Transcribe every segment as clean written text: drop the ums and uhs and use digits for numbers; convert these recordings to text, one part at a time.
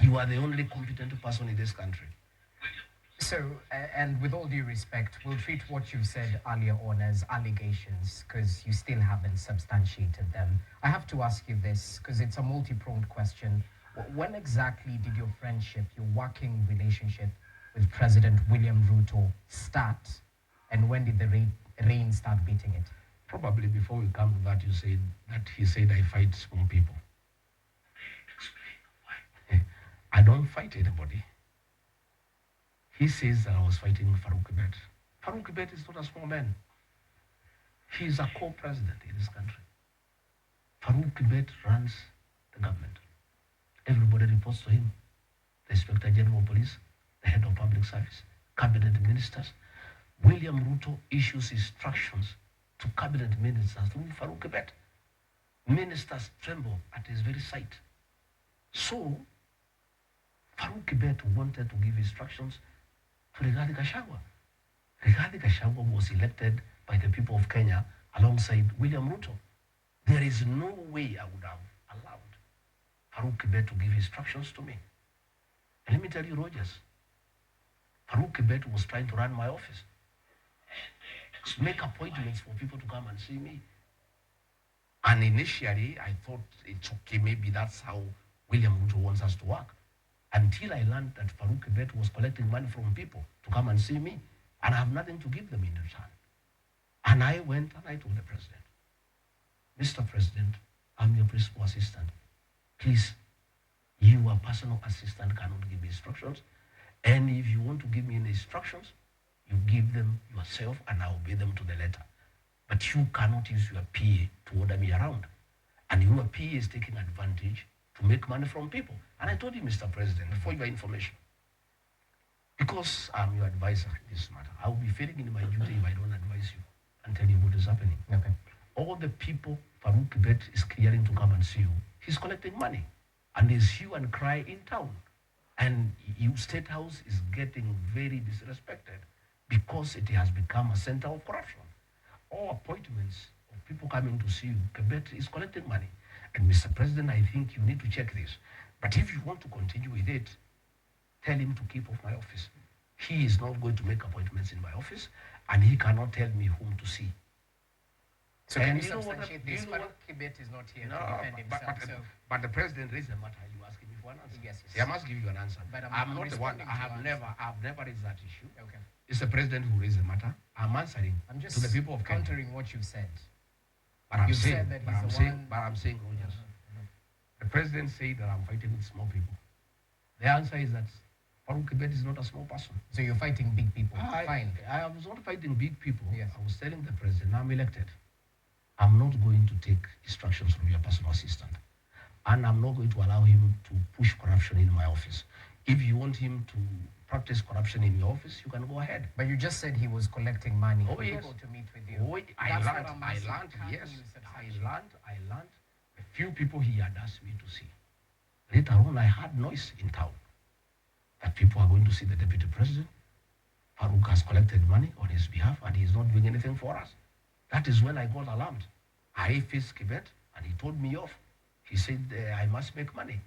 You are the only competent person in this country. So, and with all due respect, we'll treat what you've said earlier on as allegations because you still haven't substantiated them. I have to ask you this because it's a multi-pronged question. When exactly did your friendship, your working relationship with President William Ruto start, and when did the rain start beating it? Probably before we come to that, you said that he said I fight small people. Explain why. I don't fight anybody. He says that I was fighting Farouk Kibet. Farouk Kibet is not a small man. He is a co-president in this country. Farouk Kibet runs the government. Everybody reports to him. The Inspector General of Police, the head of public service, cabinet ministers. William Ruto issues instructions to cabinet ministers through Farouk Kibet. Ministers tremble at his very sight. So, Farouk Kibet wanted to give instructions to Gachagua. Gachagua was elected by the people of Kenya alongside William Ruto. There is no way I would have allowed Farouk Kibet to give instructions to me. And let me tell you, Rogers, Farouk Kibet was trying to run my office, make appointments for people to come and see me. And initially, I thought it's okay, maybe that's how William Ruto wants us to work. Until I learned that Farouk Kibet was collecting money from people to come and see me, and I have nothing to give them in return. And I went and I told the president, Mr. President, I'm your principal assistant. Please, you, a personal assistant, cannot give instructions. And if you want to give me any instructions, you give them yourself and I'll obey them to the letter. But you cannot use your PA to order me around. And your PA is taking advantage to make money from people. And I told you, Mr. President, for your information, because I'm your advisor in this matter, I will be failing in my duty if I don't advise you and tell you what is happening. Okay. All the people Farouk Kibet is clearing to come and see you, he's collecting money. And there's hue and cry in town. And you, State House is getting very disrespected because it has become a center of corruption. All appointments of people coming to see you, Kibet is collecting money. And Mr. President, I think you need to check this. But if you want to continue with it, tell him to keep off my office. He is not going to make appointments in my office, and he cannot tell me whom to see. So can you substantiate this? Farouk Kibet is not here to defend himself. But the president raised the matter. You asking me for an answer? Yes. I must give you an answer. But I'm not the one. I have never raised that issue. Okay. It's the president who raised the matter. I'm answering to the people of Kenya. Countering what you've said. But I'm You've saying, said that but he's I'm the saying, one. but I'm saying, Rogers, the president said that I'm fighting with small people. The answer is that Farouk Kibet is not a small person. So you're fighting big people. Fine. I was not fighting big people. Yes. I was telling the president, I'm elected. I'm not going to take instructions from your personal assistant. And I'm not going to allow him to push corruption in my office. If you want him to practice corruption in your office, you can go ahead. But you just said he was collecting money for yes. people to meet with you. I learned, yes. I learned a few people he had asked me to see. Later on, I heard noise in town that people are going to see the deputy president. Farouk has collected money on his behalf and he's not doing anything for us. That is when I got alarmed. I faced Kibet and he told me off. He said, I must make money.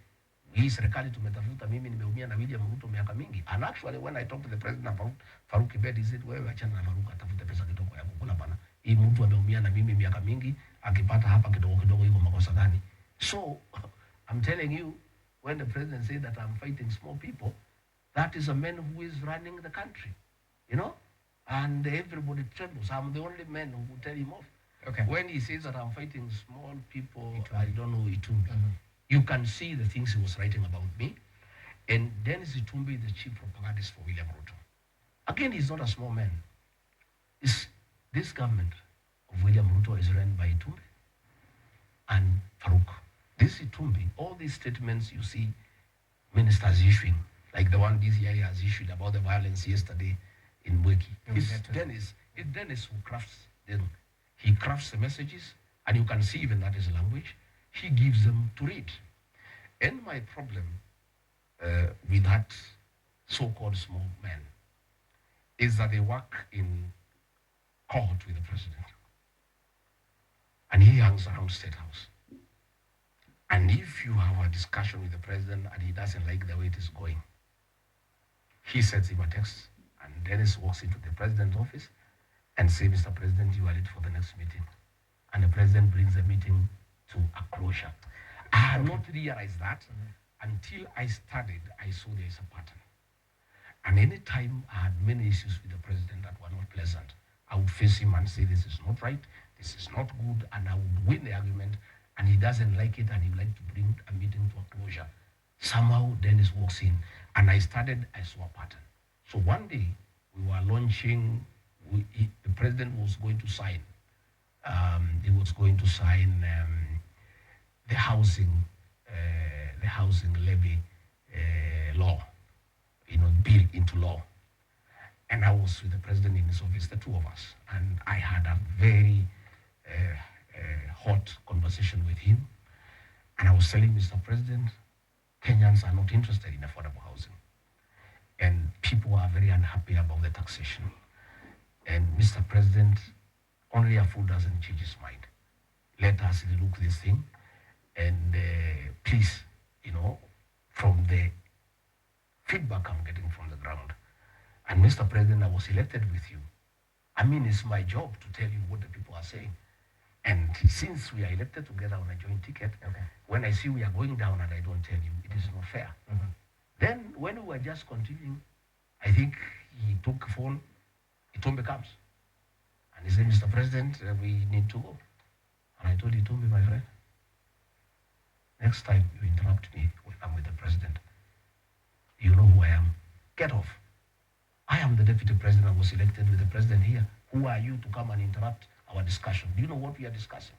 Hii serikali tumetafuta, mimi nimeumia na William Ruto miaka mingi. And actually when I talked to the president about Farouk Kibet, he said, wewe achana na Farouk, atafute pesa kidogo ya kukula bana. Hii mtu ameumia na mimi miaka mingi, akipata hapa kidogo kidogo yuko makosa gani? So, I'm telling you, when the president said that I'm fighting small people, that is a man who is running the country, you know? And everybody trembles. I'm the only man who will tell him off. Okay. When he says that I'm fighting small people, I don't know Itumbi. You can see the things he was writing about me. And Dennis Itumbi, the chief propagandist for William Ruto. Again, he's not a small man. This government of William Ruto is run by Itumbi and Farouk. This Itumbi, all these statements you see ministers issuing, like the one DCI has issued about the violence yesterday in Mweki. It's Dennis who crafts them. He crafts the messages, and you can see even that is language. He gives them to read. And my problem with that so-called small man is that they work in court with the president. And he hangs around State House. And if you have a discussion with the president and he doesn't like the way it is going, he sends him a text, and Dennis walks into the president's office and says, Mr. President, you are late for the next meeting. And the president brings the meeting to a closure. I had not realized that until I studied, I saw there is a pattern. And any time I had many issues with the president that were not pleasant, I would face him and say, this is not right, this is not good, and I would win the argument, and he doesn't like it, and he would like to bring a meeting to a closure. Somehow Dennis walks in, and I saw a pattern. So one day, we were launching, the president was going to sign, he was going to sign the housing levy law, bill into law. And I was with the president in his office, the two of us, and I had a very hot conversation with him. And I was telling Mr. President, Kenyans are not interested in affordable housing. And people are very unhappy about the taxation. And Mr. President, only a fool doesn't change his mind. Let us look this thing. And please, from the feedback I'm getting from the ground, and Mr. President, I was elected with you. I mean, it's my job to tell you what the people are saying. And since we are elected together on a joint ticket, when I see we are going down and I don't tell you, it is not fair. Then when we were just continuing, I think he took a phone, Itombe comes. And he said, Mr. President, we need to go. And I told Itombe, my friend, next time you interrupt me when I'm with the president, you know who I am. Get off. I am the deputy president. I was elected with the president here. Who are you to come and interrupt our discussion? Do you know what we are discussing?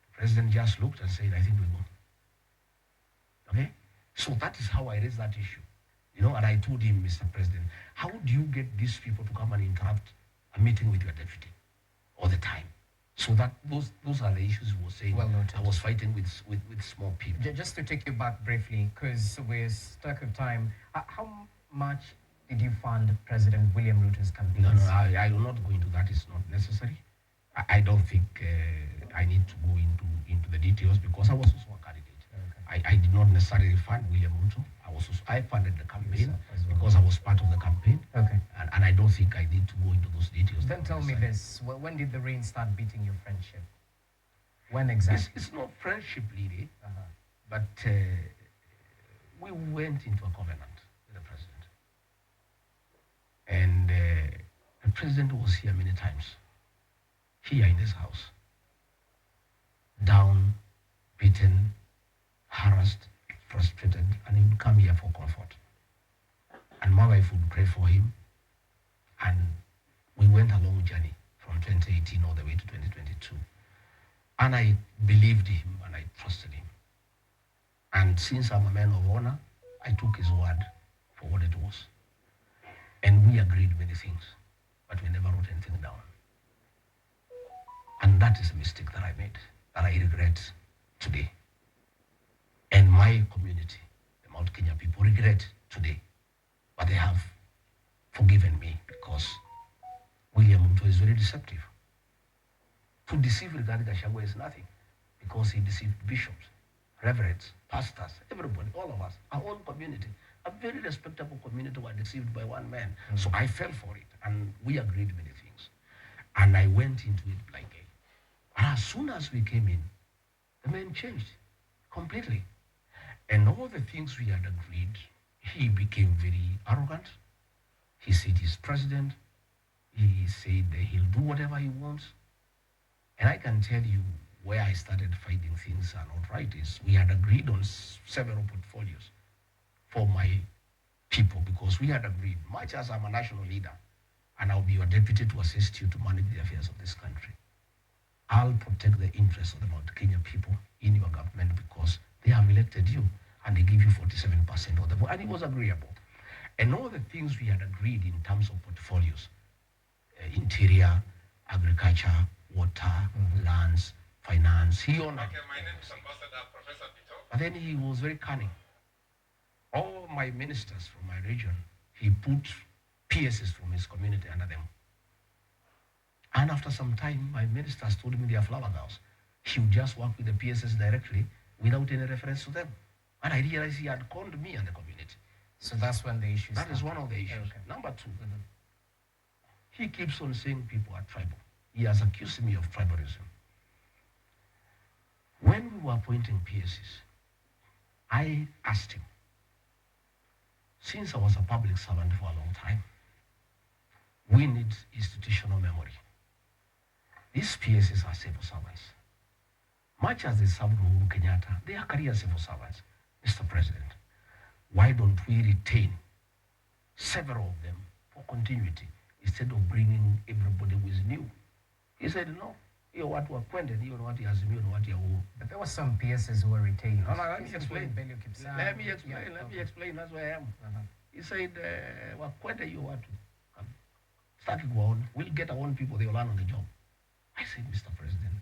The president just looked and said, I think we go. Okay? So that is how I raised that issue. And I told him, Mr. President, how do you get these people to come and interrupt a meeting with your deputy all the time? So that those are the issues we were saying. Well noted. I was fighting with small people. Just to take you back briefly, because we're stuck of time, how much did you fund President William Ruto's campaign? No, I will not go into that. It's not necessary. I don't think I need to go into the details because I was also a candidate. I did not necessarily fund William Ruto. I funded the campaign because I was part of the campaign. And I don't think I need to go into those details. Then tell me this, when did the rain start beating your friendship? When exactly? It's not friendship, really, but we went into a covenant with the president. And the president was here many times, here in this house, down, beaten, harassed, frustrated, and he would come here for comfort. And my wife would pray for him, and we went a long journey from 2018 all the way to 2022. And I believed him and I trusted him. And since I'm a man of honor, I took his word for what it was. And we agreed many things, but we never wrote anything down. And that is a mistake that I made, that I regret today. And my community, the Mount Kenya people, regret today. But they have forgiven me because William Ruto is very deceptive. To deceive regarding Gachagua is nothing because he deceived bishops, reverends, pastors, everybody, all of us, our own community. A very respectable community were deceived by one man. So I fell for it, and we agreed many things. And I went into it blindly. And as soon as we came in, the man changed completely. And all the things we had agreed, he became very arrogant. He said he's president. He said that he'll do whatever he wants. And I can tell you where I started finding things are not right is we had agreed on several portfolios for my people because we had agreed, much as I'm a national leader and I'll be your deputy to assist you to manage the affairs of this country, I'll protect the interests of the Mount Kenya people in your government because they have elected you and they give you 47% of the vote. And it was agreeable. And all the things we had agreed in terms of portfolios, interior, agriculture, water, lands, finance, he honored. Okay, my name is Ambassador Professor Pito. But then he was very cunning. All my ministers from my region, he put PSs from his community under them. And after some time, my ministers told me they are flower girls. He would just work with the PSs directly without any reference to them. And I realized he had conned me and the community. So that's when the issue That is started. one of the issues. Okay. Number two, he keeps on saying people are tribal. He has accused me of tribalism. When we were appointing PSs, I asked him, since I was a public servant for a long time, we need institutional memory. These PSs are civil servants. Much as they served Uhuru Kenyatta, they are career civil servants. Mr. President, why don't we retain several of them for continuity instead of bringing everybody who is new? He said, no, hiyo watu wakwende, hiyo ni watu ya Azimio, ni watu ya Uhuru. But there were some PSs who were retained. No, let me explain. Let me explain, that's where I am. He said, wakwende hiyo watu. Start it on. We'll get our own people, they will learn on the job. I said, Mr. President,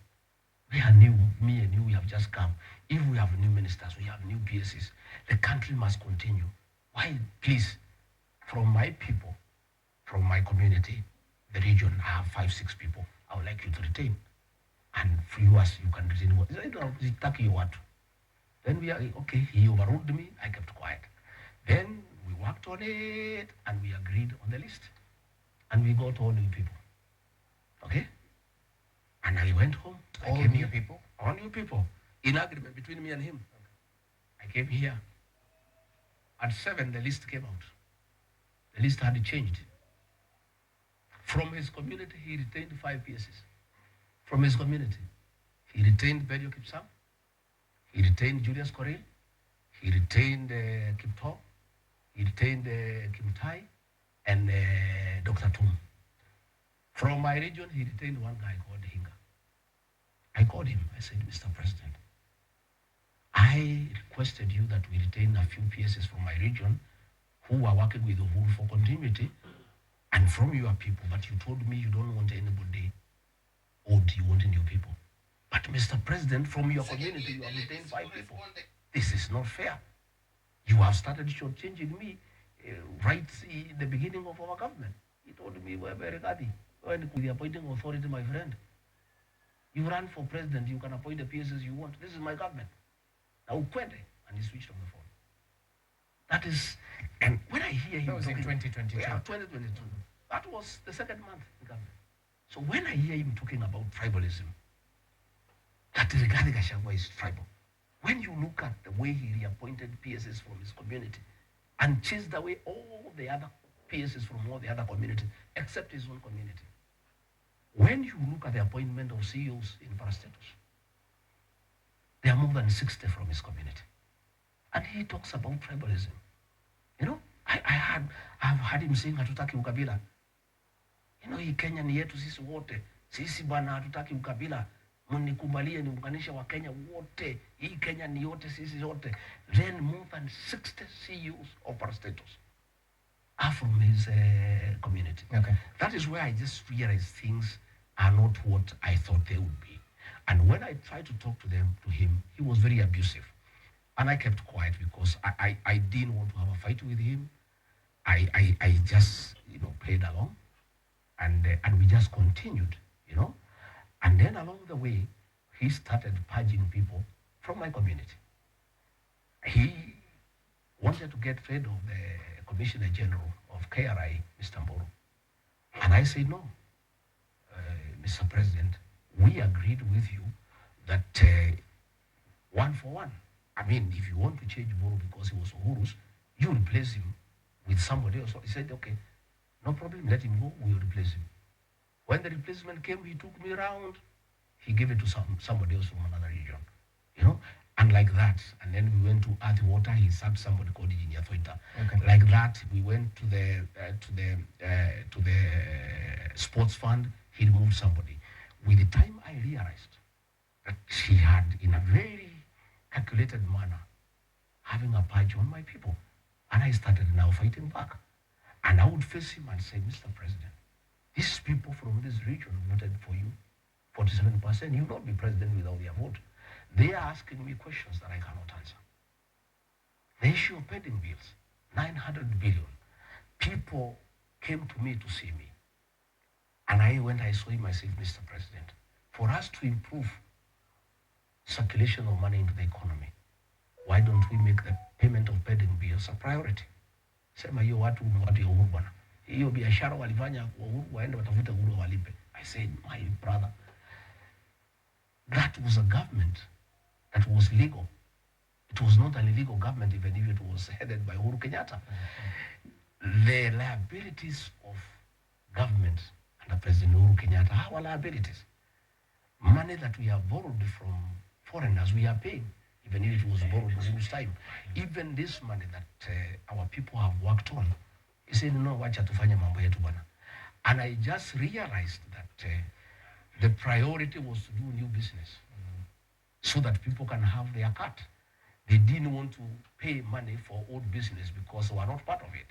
we are new, me and you, we have just come. If we have new ministers, we have new PSs, the country must continue. Why, please, from my people, from my community, the region, I have 5-6 people I would like you to retain. And for you, as you can retain what? Then we are, okay, he overruled me, I kept quiet. Then we worked on it, and we agreed on the list. And we got all new people. Okay? And I went home. All new people? All new people. In agreement between me and him. Okay. I came here. At 7, the list came out. The list had changed. From his community, he retained 5 PSs. From his community, he retained Bedio Kipsam. He retained Julius Coril. He retained Kipto. He retained Kimtai and Dr. Tum. From my region, he retained one guy called Hinga. I called him. I said, Mr. President, I requested you that we retain a few PSs from my region who are working with Uhuru for continuity and from your people, but you told me you don't want anybody old, you want new people. But Mr. President, from your community, you have retained 5 people. This is not fair. You have started shortchanging me right in the beginning of our government. He told me, we're very happy. With the appointing authority, my friend. You run for president, you can appoint the PSs you want. This is my government. Now, Kwende, and he switched on the phone. That is, and when I hear him that was talking, in 2022. Yeah, 2022. That was the second month in government. So when I hear him talking about tribalism, that regarding Gachagua is tribal. When you look at the way he reappointed PSs from his community and chased away all the other PSs from all the other communities, except his own community. When you look at the appointment of CEOs in parastatus, there are more than 60 from his community. And he talks about tribalism. You know, I've heard him saying hatutaki ukabila. You know, hii Kenya ni yetu sisi wote. Sisi bwana hatutaki ukabila. Mnikubalie niunganishe wa Kenya wote. Hii Kenya ni yote sisi yote. Then more than 60 CEOs of parastatus are from his community. Okay. That is where I just realized things are not what I thought they would be. And when I tried to talk to him, he was very abusive. And I kept quiet because I didn't want to have a fight with him. I just, played along. And we just continued, And then along the way, he started purging people from my community. He wanted to get rid of the Commissioner General of KRI, Mr. Mburu. And I said, no, Mr. President, we agreed with you that 1 for 1. I mean, if you want to change Mburu because he was Uhuru's, you replace him with somebody else. He said, okay, no problem, let him go, we'll replace him. When the replacement came, he took me around, he gave it to somebody else from another region, and like that. And then we went to Earth Water, he sacked somebody called Engineer Thoita. Okay. Like that, we went to the sports fund, he removed somebody. With the time, I realized that he had, in a very calculated manner, having a purge on my people. And I started now fighting back. And I would face him and say, Mr. President, these people from this region voted for you, 47%. You will not be president without their vote. They are asking me questions that I cannot answer. The issue of pending bills, 900 billion. People came to me to see me. And I saw him, I said, Mr. President, for us to improve circulation of money into the economy, why don't we make the payment of pending bills a priority? Sema hiyo watu ni watu ya Uhuru bwana. Hiyo biashara walifanya kwa Uhuru, waende watafute Uhuru walipe. I said, my brother, that was a government that was legal. It was not an illegal government, even if it was headed by Uhuru Kenyatta. The liabilities of government under President Uhuru Kenyatta are our liabilities. Money that we have borrowed from foreigners, we are paying, even if it was borrowed Uhuru's time. Even this money that our people have worked on, he said, no, wacha tufanye mambo yetu bwana. And I just realized that the priority was to do new business so that people can have their cut. They didn't want to pay money for old business because they were not part of it.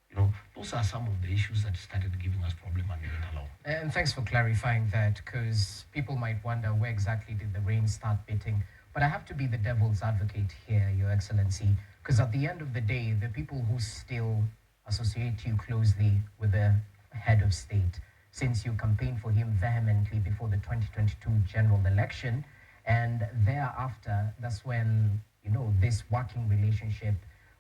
You know, those are some of the issues that started giving us problem and we went along. And thanks for clarifying that, because people might wonder where exactly did the rain start beating. But I have to be the devil's advocate here, Your Excellency, because at the end of the day, the people who still associate you closely with the head of state, since you campaigned for him vehemently before the 2022 general election, and thereafter, that's when, you know, this working relationship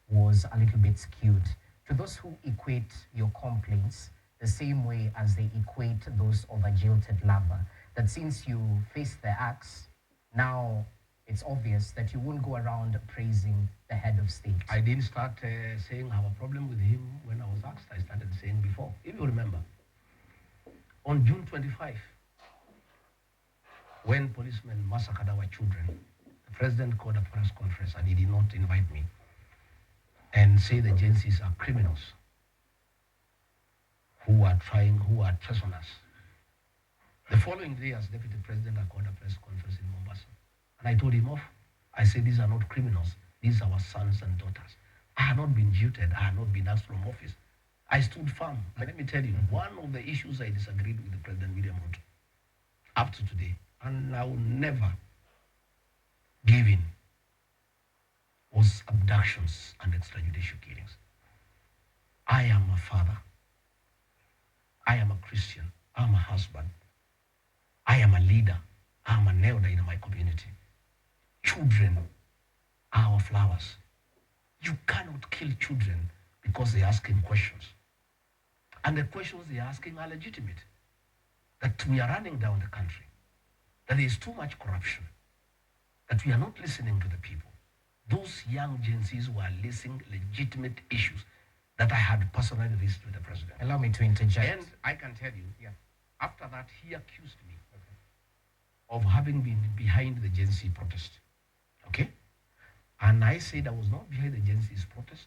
was a little bit skewed. To those who equate your complaints the same way as they equate those of a jilted lover, that since you faced the axe, now it's obvious that you won't go around praising the head of state. I didn't start saying I have a problem with him when I was asked. I started saying before. If you remember, on June 25, when policemen massacred our children, the president called a press conference and he did not invite me and say the agencies are criminals who are treasonous us. The following day, as deputy president, I called a press conference in Mombasa. And I told him off. I said, these are not criminals. These are our sons and daughters. I had not been jilted. I had not been asked from office. I stood firm. But let me tell you, one of the issues I disagreed with the President William Ruto up to today, and I will never give in, was abductions and extrajudicial killings. I am a father. I am a Christian. I'm a husband. I am a leader. I'm an elder in my community. Children are our flowers. You cannot kill children because they're asking questions. And the questions they're asking are legitimate. That we are running down the country. That there is too much corruption. That we are not listening to the people. Those young Gen Zs were listening legitimate issues that I had personally raised with the president. Allow me to interject. And I can tell you, after that, he accused me of having been behind the Gen Z protest. Okay? And I said I was not behind the Gen Z's protest,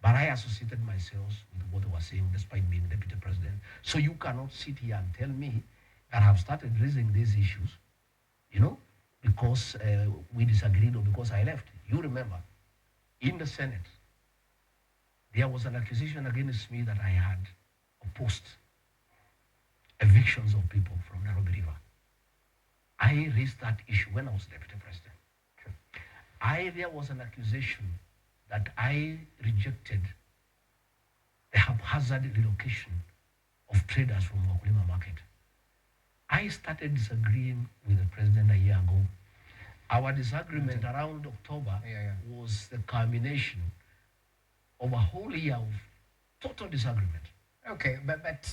but I associated myself with what they were saying despite being deputy president. So you cannot sit here and tell me that I have started raising these issues, you know, because we disagreed or because I left. You remember, in the Senate, there was an accusation against me that I had opposed evictions of people from Nairobi River. I raised that issue when I was deputy president. There was an accusation that I rejected the haphazard relocation of traders from Wakulima market. I started disagreeing with the president a year ago. Our disagreement around October was the culmination of a whole year of total disagreement. Okay, but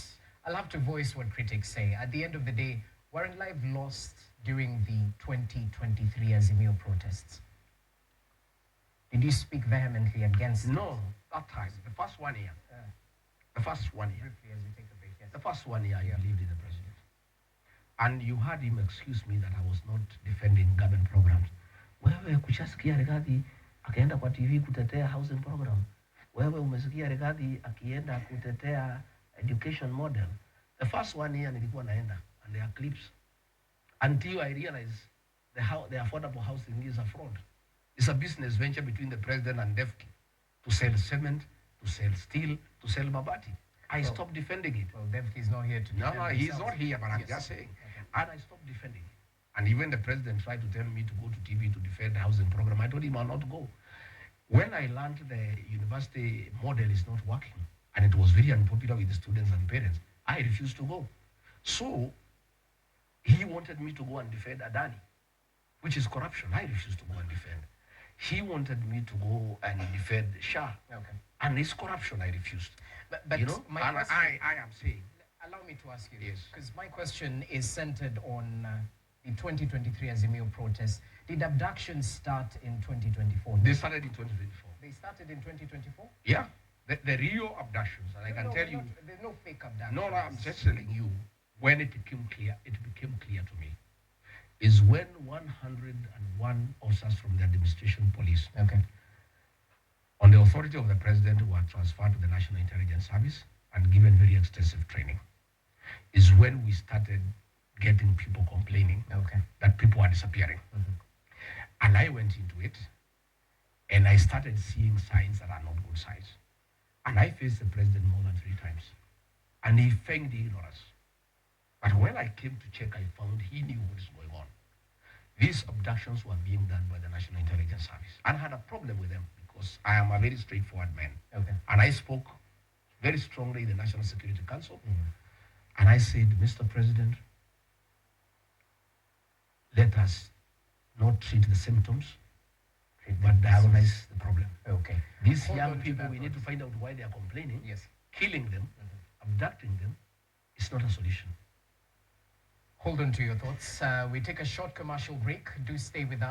I'll have to voice what critics say. At the end of the day, Warren Live lost during the 2023 Azimio protests. Did you speak vehemently against it? No, that time, the first 1 year. The first 1 year. Briefly, as we take a break, yes. The first 1 year, I believed in the president. And you heard him excuse me that I was not defending government programs. Wewe kushasikia Rigathi akaenda kwa TV kutetea housing program. Wewe umesikia Rigathi akienda kutetea education model. The first 1 year nilikuwa naenda and there are clips until I realized the affordable housing is a fraud. It's a business venture between the president and DEFCI to sell cement, to sell steel, to sell mabati. I stopped defending it. Well, DEFCI is not here to defend No, he's himself. not here, but I'm just saying. And I stopped defending it. And even the president tried to tell me to go to TV to defend the housing program. I told him I'll not go. When I learned the university model is not working, and it was very unpopular with the students and parents, I refused to go. So, he wanted me to go and defend Adani. which is corruption. I refused to go and defend. He wanted me to go and defend Shah. Okay. And it's corruption. I refused. But You know, my and question, I am saying, allow me to ask you, Yes. because my question is centered on the 2023 Azimio protest. Did abductions start in 2024? they started in 2024. They started in 2024? Yeah, the real abductions, and I can tell you. There's no fake abductions. No, I'm just telling you, when it became clear to me, is when 101 officers from the administration police, Okay. on the authority of the president, were transferred to the National Intelligence Service and given very extensive training, is when we started getting people complaining Okay. that people are disappearing. And I went into it, and I started seeing signs that are not good signs. And I faced the president more than 3 times. And he feigned ignorance. But when I came to check, I found he knew what is going on. These abductions were being done by the National Intelligence Service. And I had a problem with them because I am a very straightforward man. Okay. And I spoke very strongly in the National Security Council. And I said, Mr. President, let us not treat the symptoms, but diagnose the problem. Okay. These Hold young on to people, that we need to thought. find out why they are complaining. Yes. Killing them, abducting them, is not a solution. Hold on to your thoughts. We take a short commercial break. Do stay with us.